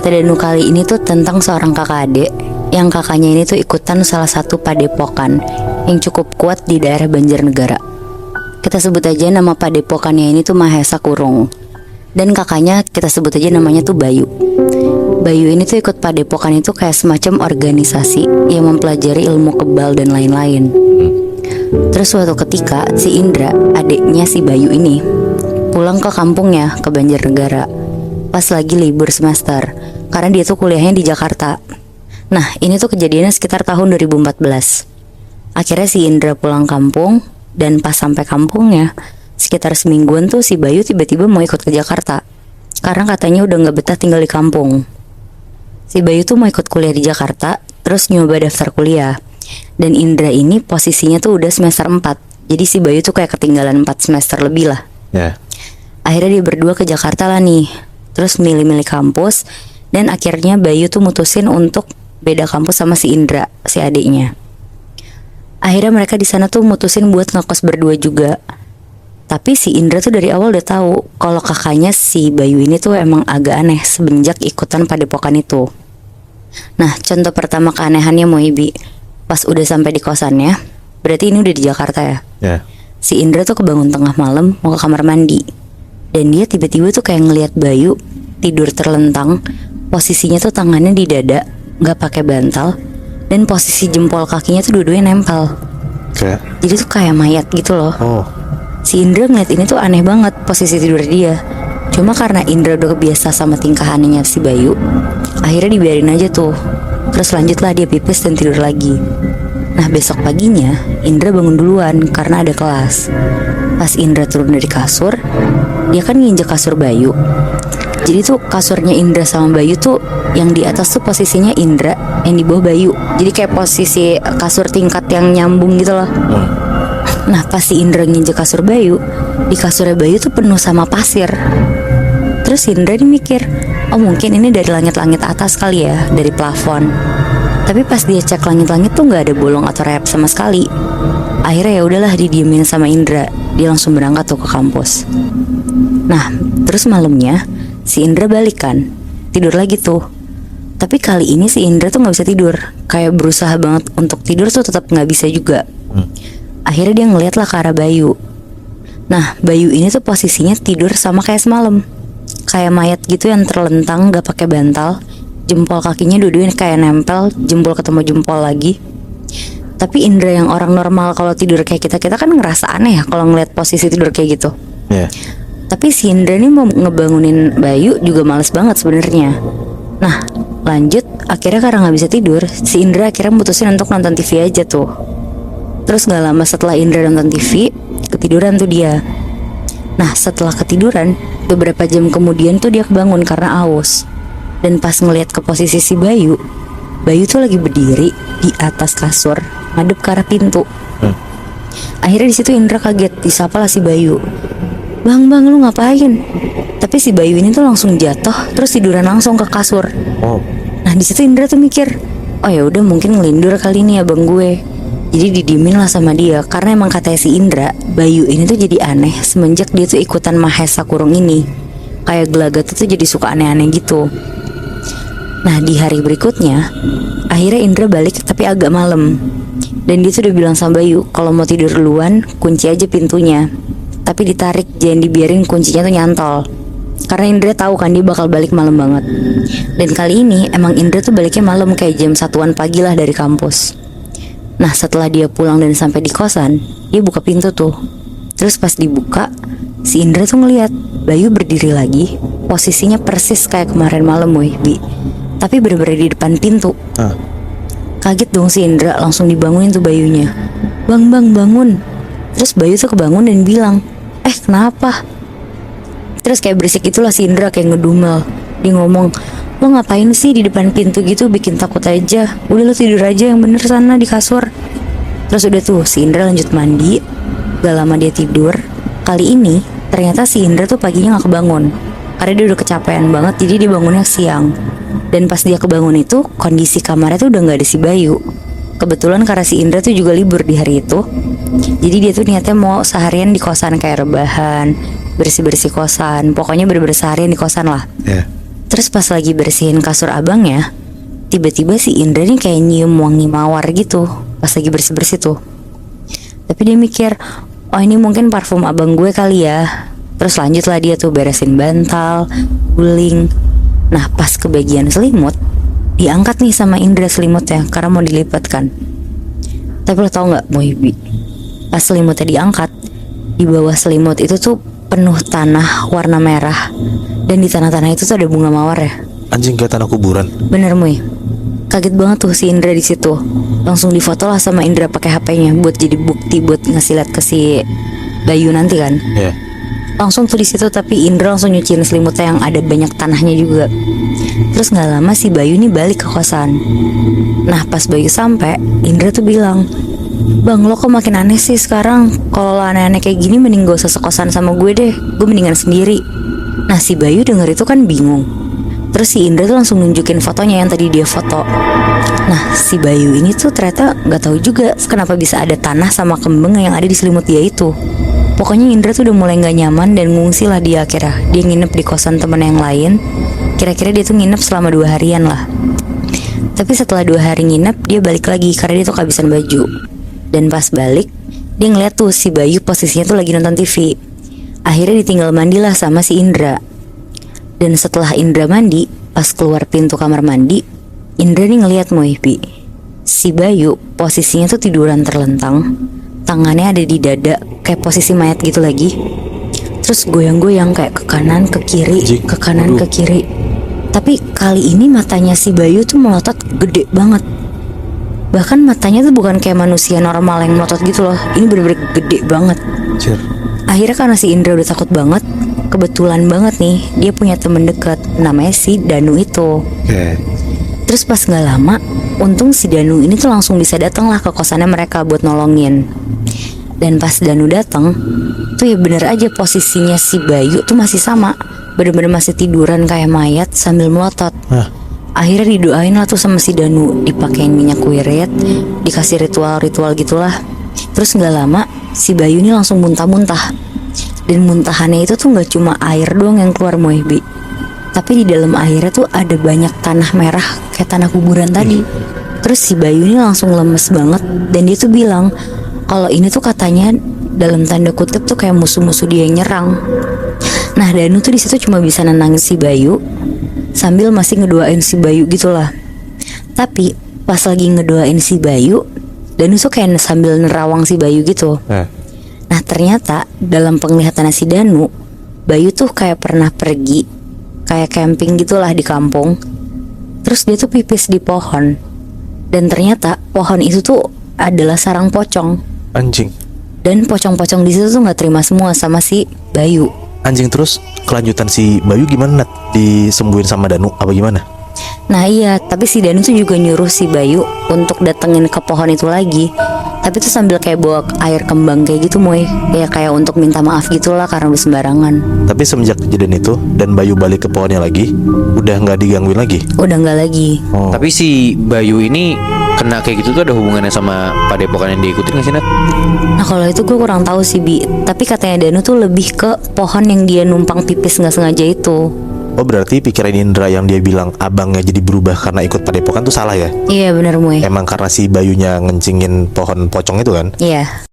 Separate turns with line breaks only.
Cerita Danu kali ini tuh tentang seorang kakak adik yang kakaknya ini tuh ikutan salah satu padepokan yang cukup kuat di daerah Banjarnegara. Kita sebut aja nama padepokannya ini tuh Mahesa Kurung. Dan kakaknya kita sebut aja namanya tuh Bayu. Bayu ini tuh ikut padepokan itu kayak semacam organisasi yang mempelajari ilmu kebal dan lain-lain. Terus suatu ketika si Indra, adiknya si Bayu ini, pulang ke kampungnya ke Banjarnegara pas lagi libur semester, karena dia tuh kuliahnya di Jakarta. Nah ini tuh kejadiannya sekitar tahun 2014. Akhirnya si Indra pulang kampung, dan pas sampai kampungnya sekitar semingguan tuh si Bayu tiba-tiba mau ikut ke Jakarta, karena katanya udah gak betah tinggal di kampung. Si Bayu tuh mau ikut kuliah di Jakarta, terus nyoba daftar kuliah. Dan Indra ini posisinya tuh udah semester 4, jadi si Bayu tuh kayak ketinggalan 4 semester lebih lah. Akhirnya dia berdua ke Jakarta lah nih, terus milih-milih kampus. Dan akhirnya Bayu tuh mutusin untuk beda kampus sama si Indra, si adiknya. Akhirnya mereka di sana tuh mutusin buat ngekos berdua juga. Tapi si Indra tuh dari awal udah tahu kalau kakaknya si Bayu ini tuh emang agak aneh semenjak ikutan padepokan itu. Nah contoh pertama keanehannya Moibi, pas udah sampai di kosannya, berarti ini udah di Jakarta ya. Si Indra tuh kebangun tengah malam mau ke kamar mandi, dan dia tiba-tiba tuh kayak ngelihat Bayu tidur terlentang. Posisinya tuh tangannya di dada, gak pakai bantal, dan posisi jempol kakinya tuh dua-duanya nempel. Jadi tuh kayak mayat gitu loh. Si Indra ngeliat ini tuh aneh banget posisi tidur dia. Cuma karena Indra udah kebiasa sama tingkah anehnya si Bayu, akhirnya dibiarin aja tuh. Terus lanjutlah dia pipis dan tidur lagi. Nah besok paginya Indra bangun duluan karena ada kelas. Pas Indra turun dari kasur, dia kan nginjek kasur Bayu. Jadi tuh kasurnya Indra sama Bayu tuh yang di atas tuh posisinya Indra, yang di bawah Bayu. Jadi kayak posisi kasur tingkat yang nyambung gitu loh. Nah pas si Indra nginjek kasur Bayu, di kasurnya Bayu tuh penuh sama pasir. Terus Indra nih mikir, oh mungkin ini dari langit-langit atas kali ya, dari plafon. Tapi pas dia cek langit-langit tuh nggak ada bolong atau rayap sama sekali. Akhirnya ya udahlah didiemin sama Indra. Dia langsung berangkat tuh ke kampus. Nah terus malamnya si Indra balik kan, tidur lagi tuh. Tapi kali ini si Indra tuh nggak bisa tidur, kayak berusaha banget untuk tidur tuh tetap nggak bisa juga. Akhirnya dia ngeliat lah ke arah Bayu. Nah Bayu ini tuh posisinya tidur sama kayak semalam, kayak mayat gitu yang terlentang gak pakai bantal. Jempol kakinya dua-duanya kayak nempel, jempol ketemu jempol lagi. Tapi Indra yang orang normal kalau tidur kayak kita kan ngerasa aneh ya kalau ngeliat posisi tidur kayak gitu. Tapi si Indra nih mau ngebangunin Bayu juga males banget sebenarnya. Nah lanjut, akhirnya karena gak bisa tidur, si Indra akhirnya mutusin untuk nonton TV aja tuh. Terus gak lama setelah Indra nonton TV, ketiduran tuh dia. Nah setelah ketiduran, beberapa jam kemudian tuh dia kebangun karena aus. Dan pas ngeliat ke posisi si Bayu, Bayu tuh lagi berdiri di atas kasur, ngadep ke arah pintu. Akhirnya di situ Indra kaget, disapa lah si Bayu. Bang lu ngapain? Tapi si Bayu ini tuh langsung jatuh, terus tiduran langsung ke kasur. Nah di situ Indra tuh mikir, oh ya udah mungkin ngelindur kali ini abang gue. Jadi didiemin lah sama dia, karena emang katanya si Indra, Bayu ini tuh jadi aneh semenjak dia tuh ikutan Mahesa Kurung ini. Kayak gelagat tuh jadi suka aneh-aneh gitu. Nah di hari berikutnya, akhirnya Indra balik tapi agak malam. Dan dia tuh udah bilang sama Bayu, kalau mau tidur duluan, kunci aja pintunya. Tapi ditarik, jangan dibiarin kuncinya tuh nyantol. Karena Indra tahu kan dia bakal balik malam banget. Dan kali ini emang Indra tuh baliknya malam, kayak jam 1-an pagi lah dari kampus. Nah setelah dia pulang dan sampai di kosan, dia buka pintu tuh. Terus pas dibuka, si Indra tuh ngeliat Bayu berdiri lagi, posisinya persis kayak kemarin malam Bi. Tapi bener-bener di depan pintu. Kaget dong si Indra, langsung dibangunin tuh Bayunya. Bang bangun. Terus Bayu tuh kebangun dan bilang, kenapa? Terus kayak berisik itulah si Indra kayak ngedumel. Dia ngomong, lo ngapain sih di depan pintu gitu, bikin takut aja. Udah lo tidur aja yang bener sana di kasur. Terus udah tuh si Indra lanjut mandi. Gak lama dia tidur. Kali ini ternyata si Indra tuh paginya gak kebangun, karena dia udah kecapean banget, jadi dia bangunnya siang. Dan pas dia kebangun itu, kondisi kamarnya tuh udah gak ada si Bayu. Kebetulan karena si Indra tuh juga libur di hari itu, jadi dia tuh niatnya mau seharian di kosan, kayak rebahan, bersih-bersih kosan. Pokoknya bener-bener seharian di kosan lah. Terus pas lagi bersihin kasur abangnya, tiba-tiba si Indra nih kayak nyium wangi mawar gitu pas lagi bersih-bersih tuh. Tapi dia mikir, oh ini mungkin parfum abang gue kali ya. Terus lanjutlah dia tuh beresin bantal, guling. Nah pas ke bagian selimut, diangkat nih sama Indra selimutnya karena mau dilipatkan. Tapi lo tau gak Moibi, pas selimutnya diangkat, di bawah selimut itu tuh penuh tanah warna merah. Dan di tanah-tanah itu tuh ada bunga mawar ya.
Anjing, kayak tanah kuburan.
Bener Moy. Kaget banget tuh si Indra di situ. Langsung difoto lah sama Indra pakai HP-nya buat jadi bukti buat ngasih lihat ke si Bayu nanti kan.
Iya.
Langsung tuh di situ, tapi Indra langsung nyuciin selimutnya yang ada banyak tanahnya juga. Terus nggak lama si Bayu nih balik ke kosan. Nah pas Bayu sampai, Indra tuh bilang, "Bang, lo kok makin aneh sih sekarang? Kalau lo aneh-aneh kayak gini mending gak usah sekosan sama gue deh. Gue mendingan sendiri." Nah si Bayu denger itu kan bingung. Terus si Indra tuh langsung nunjukin fotonya yang tadi dia foto. Nah si Bayu ini tuh ternyata gak tahu juga kenapa bisa ada tanah sama kembang yang ada di selimut dia itu. Pokoknya Indra tuh udah mulai gak nyaman dan ngungsi lah dia akhirnya. Dia nginep di kosan temen yang lain. Kira-kira dia tuh nginep selama 2 harian lah. Tapi setelah 2 hari nginep, dia balik lagi karena dia tuh kehabisan baju. Dan pas balik, dia ngeliat tuh si Bayu posisinya tuh lagi nonton TV. Akhirnya ditinggal mandilah sama si Indra. Dan setelah Indra mandi, pas keluar pintu kamar mandi, Indra nih ngeliat Moibi, si Bayu posisinya tuh tiduran terlentang, tangannya ada di dada kayak posisi mayat gitu lagi. Terus goyang-goyang kayak ke kanan ke kiri, ke kanan ke kiri. Tapi kali ini matanya si Bayu tuh melotot gede banget. Bahkan matanya tuh bukan kayak manusia normal yang melotot gitu loh. Ini bener-bener gede banget.
Anjir.
Akhirnya karena si Indra udah takut banget, kebetulan banget nih dia punya temen deket namanya si Danu itu. Terus pas gak lama, untung si Danu ini tuh langsung bisa datang lah ke kosannya mereka buat nolongin. Dan pas Danu datang, tuh ya bener aja posisinya si Bayu tuh masih sama, bener-bener masih tiduran kayak mayat sambil melotot. Akhirnya didoain lah tuh sama si Danu, dipakein minyak wirid, dikasih ritual-ritual gitulah. Terus gak lama si Bayu ini langsung muntah-muntah. Dan muntahannya itu tuh gak cuma air doang yang keluar Moibi, tapi di dalam airnya tuh ada banyak tanah merah kayak tanah kuburan tadi. Terus si Bayu ini langsung lemes banget. Dan dia tuh bilang kalau ini tuh katanya dalam tanda kutip tuh kayak musuh-musuh dia yang nyerang. Nah Danu tuh di situ cuma bisa nenangin si Bayu sambil masih ngedoain si Bayu gitulah. Tapi pas lagi ngedoain si Bayu, Danu tuh kayak sambil nerawang si Bayu gitu. Nah ternyata dalam penglihatan si Danu, Bayu tuh kayak pernah pergi kayak camping gitulah di kampung. Terus dia tuh pipis di pohon. Dan ternyata pohon itu tuh adalah sarang pocong.
Anjing.
Dan pocong-pocong di situ tuh nggak terima semua sama si Bayu.
Anjing, terus kelanjutan si Bayu gimana, Nat? Disembuhin sama Danu apa gimana?
Nah iya, tapi si Danu tuh juga nyuruh si Bayu untuk datengin ke pohon itu lagi. Tapi tuh sambil kayak bawa air kembang kayak gitu Moy. Ya kayak untuk minta maaf gitulah karena udah sembarangan.
Tapi semenjak kejadian itu dan Bayu balik ke pohonnya lagi, udah nggak digangguin lagi?
Udah nggak lagi.
Tapi si Bayu ini kena kayak gitu tuh ada hubungannya sama padepokan yang diikutin gak sih, Nat?
Nah kalau itu gue kurang tahu sih Bi. Tapi katanya Danu tuh lebih ke pohon yang dia numpang pipis nggak sengaja itu.
Oh berarti pikiran Indra yang dia bilang abangnya jadi berubah karena ikut padepokan tuh salah ya?
Iya bener Moy.
Emang karena si Bayunya ngencingin pohon pocong itu kan?
Iya.